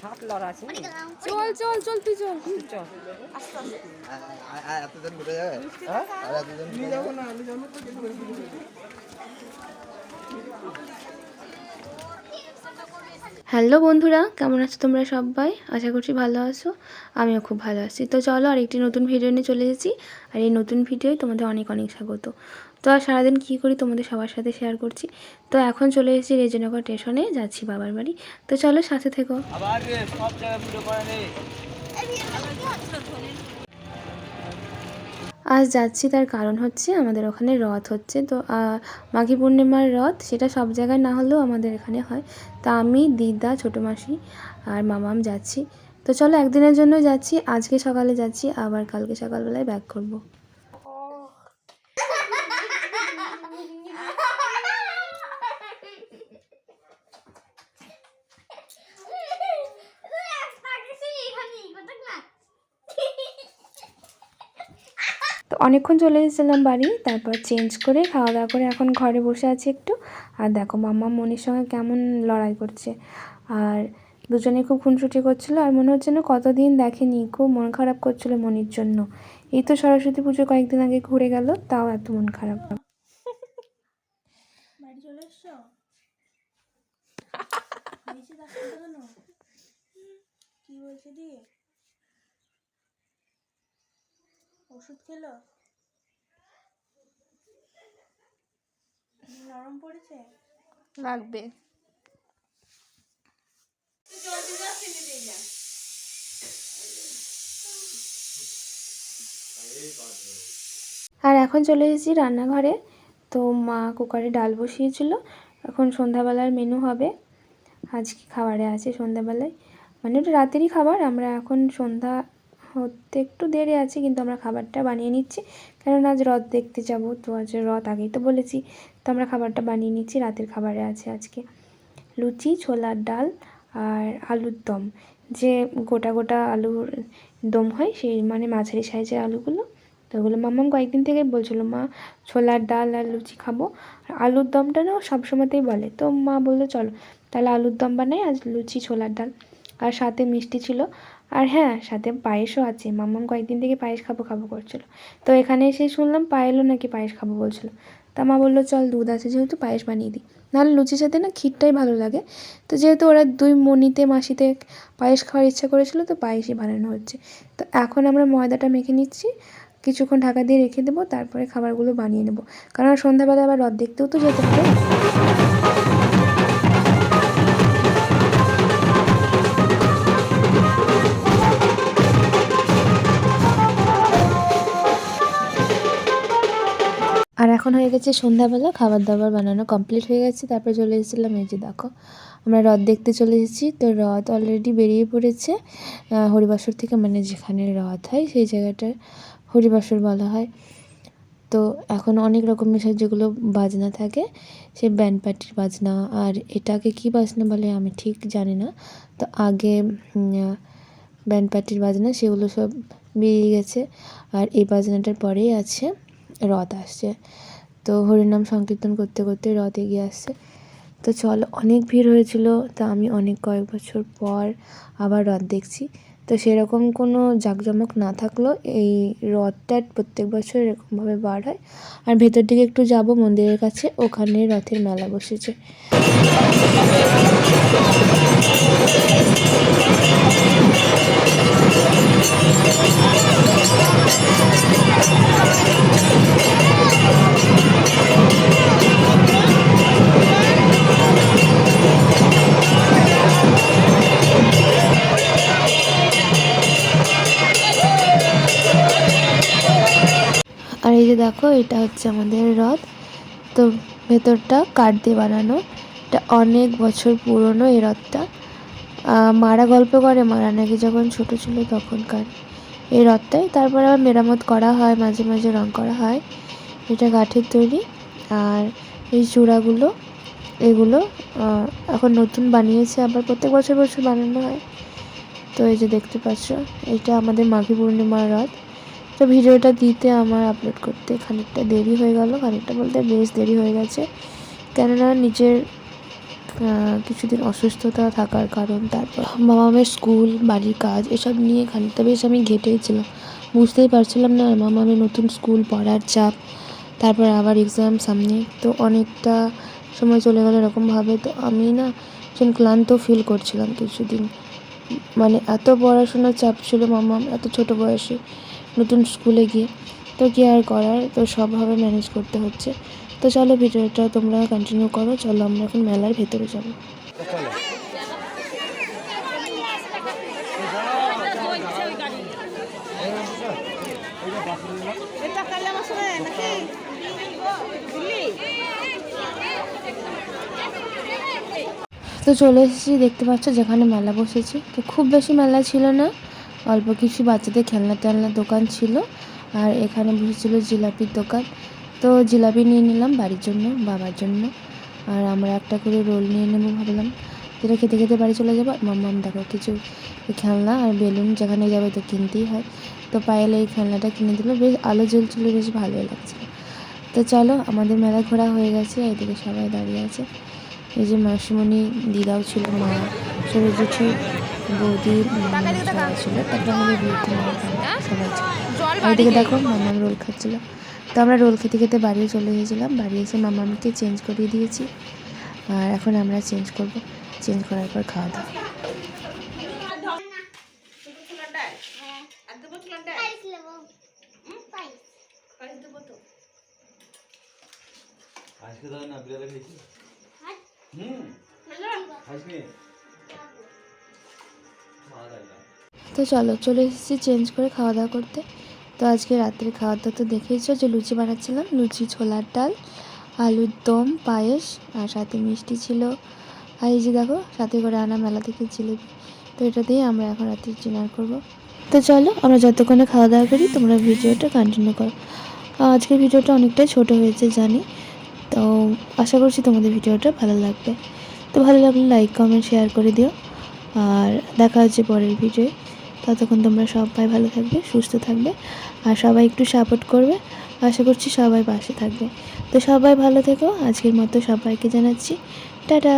হাত লড়া আছে। চল চল চল তুই চল চল আস্তে আস্তে। এতজন ঘুরে যাবে আর এতজন ঘুরে যাবো না। হ্যালো বন্ধুরা, কেমন আছো তোমরা সবাই? আশা করছি ভালো আছো, আমিও খুব ভালো আছি। তো চলো আর একটি নতুন ভিডিও নিয়ে চলে এসেছি। আর এই নতুন ভিডিওয় তোমাদের অনেক অনেক স্বাগত। তো আর সারাদিন কী করি তোমাদের সবার সাথে শেয়ার করছি। তো এখন চলে এসেছি রেজিনগর স্টেশনে, যাচ্ছি বাবার বাড়ি। তো চলো সাথে থেকো। আজ যাচ্ছি, তার কারণ হচ্ছে আমাদের ওখানে রথ হচ্ছে। তো মাঘী পূর্ণিমার রথ, সেটা সব জায়গায় না হলেও আমাদের এখানে হয়। তা আমি, দিদা, ছোটো মাসি আর মামাম যাচ্ছি। তো চলো একদিনের জন্য যাচ্ছি, আজকে সকালে যাচ্ছি, আবার কালকে সকালবেলায় ব্যাক করব। তো অনেকক্ষণ চলে এসেছিলাম বাড়ি, তারপর চেঞ্জ করে খাওয়া দাওয়া করে এখন ঘরে বসে আছি একটু। আর দেখো মাম্মা মনির সঙ্গে কেমন লড়াই করছে, আর দুজনে খুব খুনসুটি করছিল। আর মনে হচ্ছে না কতদিন দেখেনি, খুব মন খারাপ করছিল মনির জন্য। এই তো সরস্বতী পুজো কয়েকদিন আগে ঘুরে গেল, তাও এত মন খারাপ। বাড়ি চলে এসছো? কি বলছে দিয়ে ওষুধ খেলো? নরম পড়েছে? লাগবে। আর এখন চলে এসেছি রান্নাঘরে। তো মা কুকারে ডাল বসিয়েছিল, এখন সন্ধ্যাবেলার মেনু হবে। আজকে খাবারে আছে সন্ধ্যাবেলায়, মানে ওটা রাতেরই খাবার। আমরা এখন সন্ধ্যা হতে একটু দেরি আছে, কিন্তু আমরা খাবারটা বানিয়ে নিচ্ছি, কারণ আজ রথ দেখতে যাব। তো আজ রথ আগেই তো বলেছি, তো আমরা খাবারটা বানিয়ে নিচ্ছি। রাতের খাবারে আছে আজকে লুচি, ছোলার ডাল আর আলুর দম। যে গোটা গোটা আলুর দম হয়, সেই মানে মাঝারি সাইজের আলুগুলো। তো ওগুলো মাম্মাম কয়েকদিন থেকে বলছিল, মা ছোলার ডাল আর লুচি খাবো। আর আলুর দমটা না সবসময়তেই বলে, তো মা বললো চলো তাহলে আলুর দম বানাই, আজ লুচি ছোলার ডাল। আর সাথে মিষ্টি ছিল, আর হ্যাঁ সাথে পায়েসও আছে। মাম্মাম কয়েকদিন থেকে পায়েস খাবো খাবো করছিল। তো এখানে এসে শুনলাম পায়েলও নাকি পায়েস খাবো বলছিল। তা মা বললো চল দুধ আছে যেহেতু পায়েস বানিয়ে দিই, নাহলে লুচির সাথে না ক্ষীরটাই ভালো লাগে। তো যেহেতু ওরা দুই মনিতে মাসিতে পায়েস খাওয়ার ইচ্ছা করেছিল, তো পায়েসই বানানো হচ্ছে। তো এখন আমরা ময়দাটা মেখে নিচ্ছি, কিছুক্ষণ ঢাকা দিয়ে রেখে দেবো, তারপরে খাবারগুলো বানিয়ে নেব, কারণ সন্ধ্যাবেলা আবার রথ দেখতেও তো যেতে হবে। আর এখন হয়ে গেছে সন্ধ্যাবেলা, খাবার দাবার বানানো কমপ্লিট হয়ে গেছে। তারপরে চলে এসেছিলাম, এই যে দেখো আমরা রথ দেখতে চলে এসেছি। তো রথ অলরেডি বেরিয়ে পড়েছে হরিবাসর থেকে, মানে যেখানে রথ হয় সেই জায়গাটা হরিবাসর বলা হয়। তো এখন অনেক রকমের যেগুলো বাজনা থাকে, সেই ব্যান্ড পার্টির বাজনা, আর এটাকে কি বাজনা বলে আমি ঠিক জানি না। তো আগে ব্যান্ড পার্টির বাজনা, সেগুলো সব বেরিয়ে গেছে। আর এই বাজনাটার পরেই আছে রথ আসছে। তো হরিনাম সংকীর্তন করতে করতে রথ এগিয়ে আসছে। তো চলো, অনেক ভিড় হয়েছিল। তা আমি অনেক কয়েক বছর পর আবার রথ দেখছি। তো সেরকম কোনো জাঁকজমক না থাকলেও এই রথটা প্রত্যেক বছর এরকমভাবে বার হয়। আর ভেতর দিকে একটু যাব মন্দিরের কাছে, ওখানে রথের মেলা বসেছে। আর এই যে দেখো, এটা হচ্ছে আমাদের রথ। তো ভেতরটা কাঠ দিয়ে বানানো, এটা অনেক বছর পুরনো এই রথটা। মারা গল্প করে, মারা নাকি যখন ছোটো ছিল তখনকার এই রথটাই। তারপরে আবার মেরামত করা হয়, মাঝে মাঝে রং করা হয়। এটা কাঠের তৈরি। আর এই চূড়াগুলো, এগুলো এখন নতুন বানিয়েছে, আবার প্রত্যেক বছর বছর বানানো হয়। তো এই যে দেখতে পাচ্ছ, এটা আমাদের মাঘী পূর্ণিমার রথ। তো ভিডিওটা দিতে আমার আপলোড করতে খানিকটা দেরি হয়ে গেল, খানিকটা বলতে বেশ দেরি হয়ে গেছে, কেননা নিজের কিছুদিন অসুস্থতা থাকার কারণ, তারপর বাবা মামের স্কুল, বাড়ির কাজ এসব নিয়ে খানিকটা বেশ আমি ঘেটেছিলাম। বুঝতেই পারছিলাম না মামা মামের নতুন স্কুল, পড়ার চাপ, তারপর আবার এক্সাম সামনে, তো অনেকটা সময় চলে গেল এরকমভাবে। তো আমি না ভীষণ ক্লান্ত ফিল করছিলাম কিছুদিন, মানে এত পড়াশোনার চাপ ছিল, মামা এত ছোটো বয়সে নতুন স্কুলে গিয়ে, তো কী আর করার, তো সবভাবে ম্যানেজ করতে হচ্ছে। তো চলো ভিডিওটা তোমরা কন্টিনিউ করো। চলো আমরা এখন মেলার ভেতরে যাবো। তো চলে এসেছি, দেখতে পাচ্ছ যেখানে মেলা বসেছে। তো খুব বেশি মেলা ছিল না, অল্প কিছু বাচ্চাদের খেলনা টেলনার দোকান ছিল, আর এখানে বসেছিল জিলাপির দোকান। তো জিলাপি নিয়ে নিলাম বাড়ির জন্য, বাবার জন্য, আর আমরা একটা করে রোল নিয়ে নেবো ভাবলাম, যেটা খেতে খেতে বাড়ি চলে যাবো। মাম্মাম দেখো কিছু খেলনা আর বেলুন, যেখানে যাবে তো কিনতেই হয়। তো পায়েল এই খেলনাটা কিনে দিল, বেশ আলো জ্বলছিল, বেশ ভালোই লাগছিল। তো চলো আমাদের মেলা ঘোরা হয়ে গেছে, এদিকে সবাই দাঁড়িয়ে আছে। এই যে মাসিমণি, দিদাও ছিল, মা, সরোজিঠি, বৌদি, সবাই ছিল। তারপর আমাদের বিয়েতে সবাই ছিল। এদিকে দেখো মামাম রোল খাচ্ছিল। তো আমরা রোল খেতে খেতে বাড়িও চলে গিয়েছিলাম। বাড়ি এসে মামামকে চেঞ্জ করিয়ে দিয়েছি, আর এখন আমরা চেঞ্জ করব। চেঞ্জ করার পর খাওয়া দাওয়া। আজকে দাও না, বিড়ালে খেয়েছি। আজকে তো চলো চলে এসেছি চেঞ্জ করে খাওয়া দাওয়া করতে। তো আজকে রাত্রে খাওয়া দাওয়া তো দেখেইছো, যে লুচি বানাচ্ছিলাম, লুচি, ছোলার ডাল, আলুর দম, পায়েস, আর সাথে মিষ্টি ছিল। আর এই যে দেখো সাথে করে আনা মেলা থেকে জিলিপি। তো এটা দিয়ে আমরা এখন রাত্রে ডিনার করব। তো চলো আমরা যতক্ষণে খাওয়া দাওয়া করি তোমরা ভিডিওটা কন্টিনিউ করো। আজকের ভিডিওটা অনেকটাই ছোট হয়েছে জানি, তো আশা করছি তোমাদের ভিডিওটা ভালো লাগবে। তো ভালো লাগলে লাইক, কমেন্ট, শেয়ার করে দিও, আর দেখা হচ্ছে পরের ভিডিওয়ে। ততক্ষণ তোমরা সবাই ভালো থাকবে, সুস্থ থাকবে, আর সবাই একটু সাপোর্ট করবে। আশা করছি সবাই পাশে থাকবে। তো সবাই ভালো থেকো। আজকের মতো সবাইকে জানাচ্ছি টাটা।